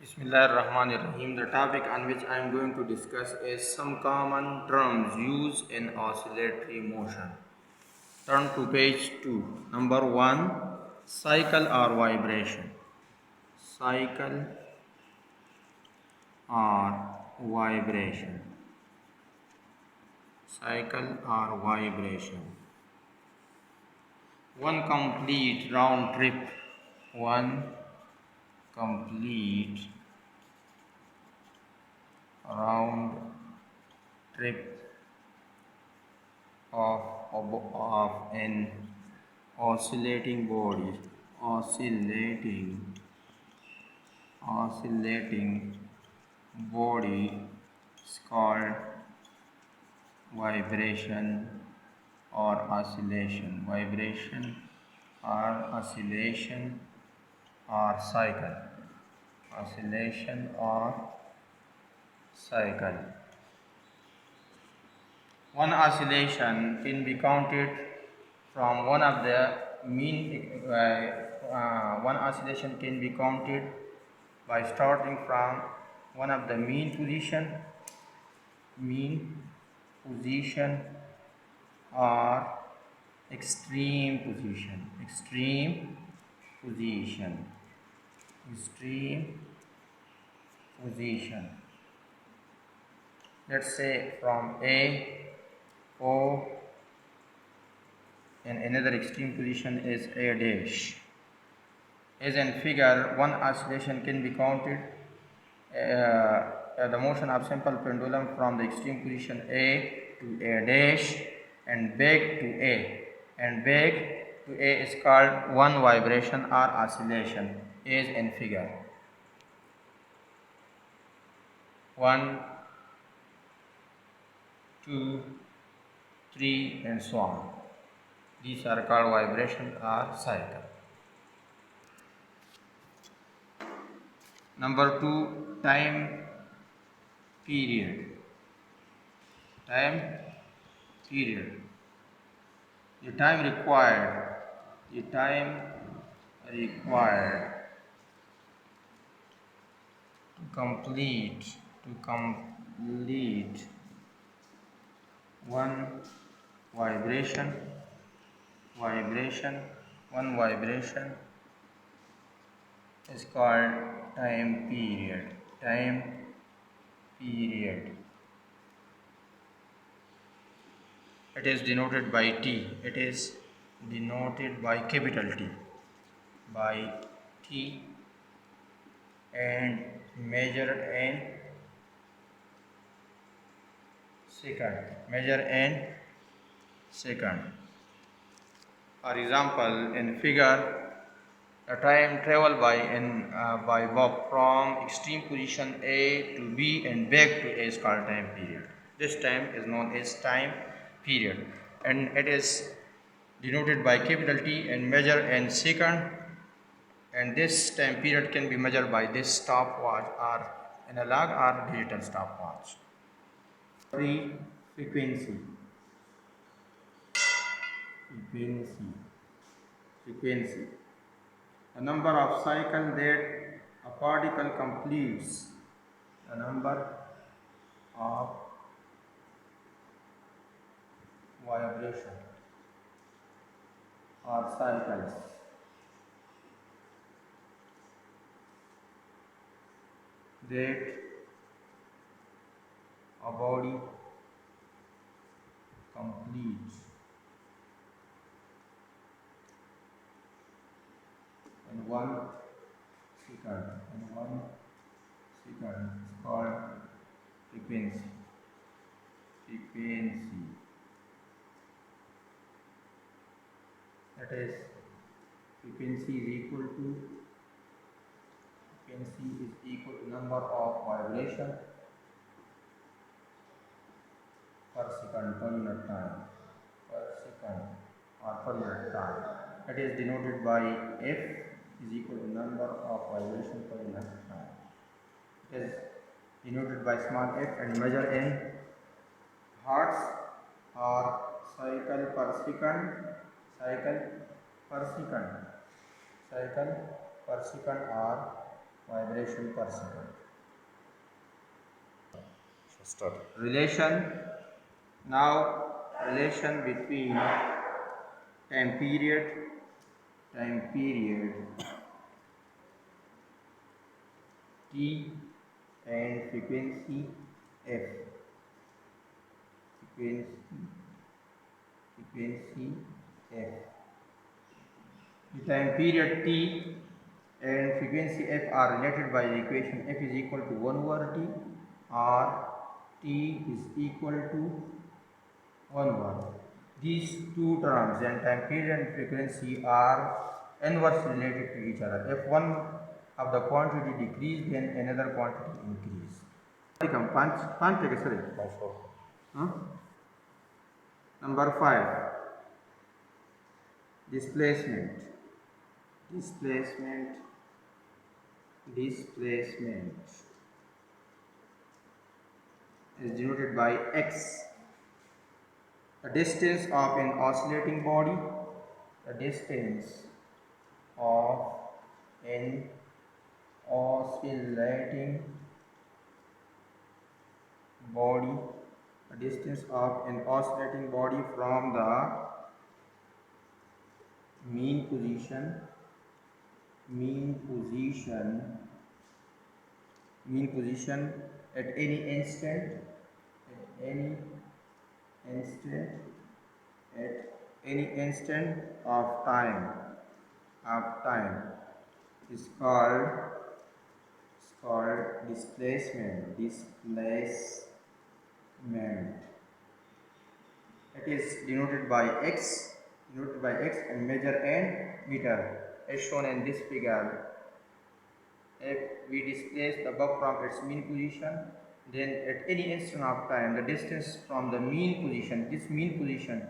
Bismillahirrahmanirrahim. The topic on which I am going to discuss is some common terms used in oscillatory motion. Turn to page 2. Number 1, cycle or vibration. Cycle or vibration. Cycle or vibration. One complete round trip. One complete round trip of an oscillating body, oscillating body is called vibration or oscillation. Vibration or oscillation or cycle. Oscillation or cycle. One oscillation can be counted from one of the one oscillation can be counted by starting from one of the mean position or extreme position, extreme position. Let's say from A, O, and another extreme position is A dash. As in figure, one oscillation can be counted the motion of simple pendulum from the extreme position A to A dash and back to A. And back to A is called one vibration or oscillation as in figure. 1, 2, 3 and so on. These are called vibration or cycle. Number 2, time period. Time period. The time required to complete one vibration is called time period. It is denoted by T. It is denoted by capital T, and measured in second. For example, in figure, the time traveled by Bob from extreme position A to B and back to A is called time period. This time is known as time period, and it is denoted by capital T and measured in second. And this time period can be measured by this stopwatch or analog or digital stopwatch. Frequency. The number of cycles that a particle completes. The number of vibration or cycles that a body completes in 1 second. Is called frequency. That is, frequency is equal to number of vibration per second per unit time. It is denoted by F is equal to number of vibration per unit time. It is denoted by small f and measure in hertz or cycle per second or vibration per second. Start. Relation. Now relation between time period t and frequency f. Frequency f. The time period t and frequency f are related by the equation f is equal to 1 over t, or t is equal to 1 over. These two terms, and time period and frequency, are inversely related to each other. If one of the quantity decrease, then another quantity increase. Huh? Number 5. Displacement. Displacement is denoted by x. The distance of an oscillating body, the distance of an oscillating body, the distance of an oscillating body from the mean position at any instant of time is called displacement. It is denoted by x and measure and meter, as shown in this figure. If we displace the bug from its mean position, then at any instant of time, the distance from the mean position to extreme position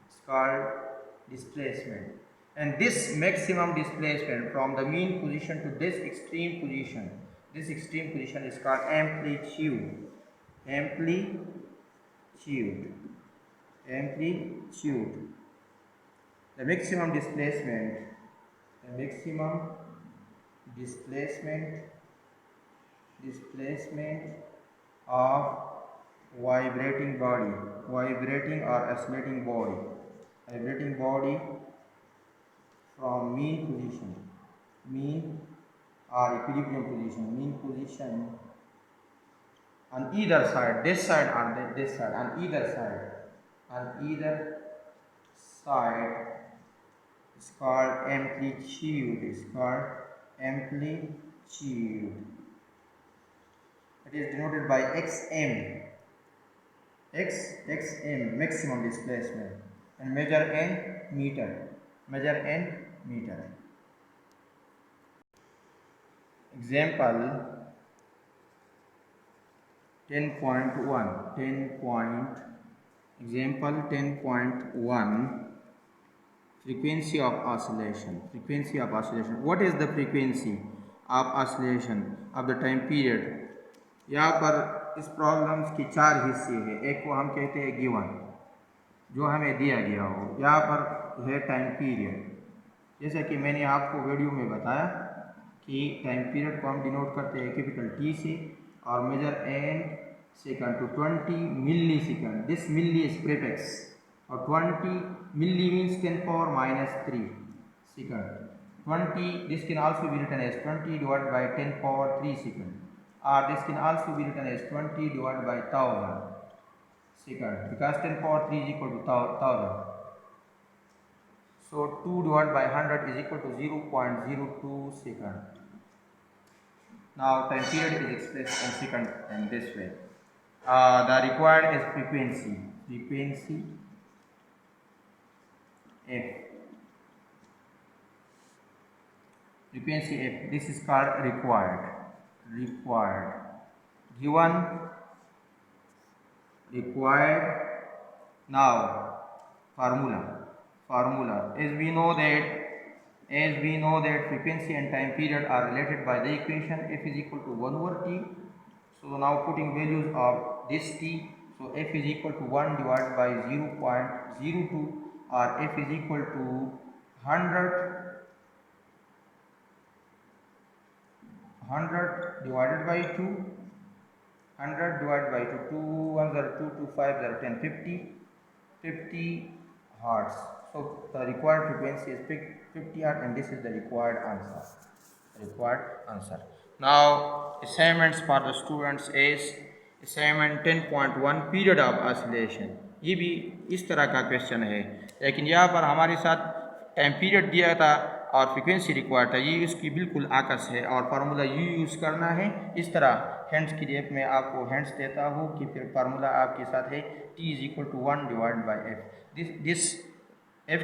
is called displacement. And this maximum displacement from the mean position to this extreme position is called amplitude. The maximum displacement of vibrating or oscillating body from mean or equilibrium position on either side, this side or this side, on either side is called amplitude. It is denoted by xm, maximum displacement, and measure in meter. Example 10.1. Example 10.1. Frequency of oscillation. What is the frequency of oscillation of the time period? यहाँ पर इस problems के 4 हिस्से हैं. एक को हम कहते हैं गिवन, जो हमें दिया गया हो. यहाँ पर है टाइम पीरियड. जैसा कि मैंने आपको वीडियो में बताया कि टाइम पीरियड को हम डिनोट करते हैं कैपिटल टी से, और major and second to 20 millisecond. This milli is prefix, और 20 milli means 10 power minus 3 second. 20, this can also be written as 20 divided by 10 power 3 second, or this can also be written as 20 divided by 1000 second, because 10 power 3 is equal to 1000. So 2 divided by 100 is equal to 0.02 second. Now time period is expressed in second in this way. The required is frequency f. This is called required. Given required. Now formula. As we know that frequency and time period are related by the equation f is equal to 1 over t. So now putting values of this t, so f is equal to 1 divided by 0.02, or f is equal to 100 100 divided by 2, 100 divided by 2, 2 1 0, 2 2 5 0, 10, 50 hertz. So the required frequency is 50 hertz, and this is the required answer. Now assignments for the students is assignment 10.1 period of oscillation, ये भी इस तरह का question है, लेकिन यहाँ पर हमारे साथ टाइम पीरियड दिया था और फ्रीक्वेंसी रिक्वायर्ड था। ये उसकी बिल्कुल आकस है और फार्मूला यू यूज़ करना है। इस तरह हैंड्स की रेप में आपको हैंड्स देता हूँ कि फिर फार्मूला आपके साथ है T = 1 divide by F. This F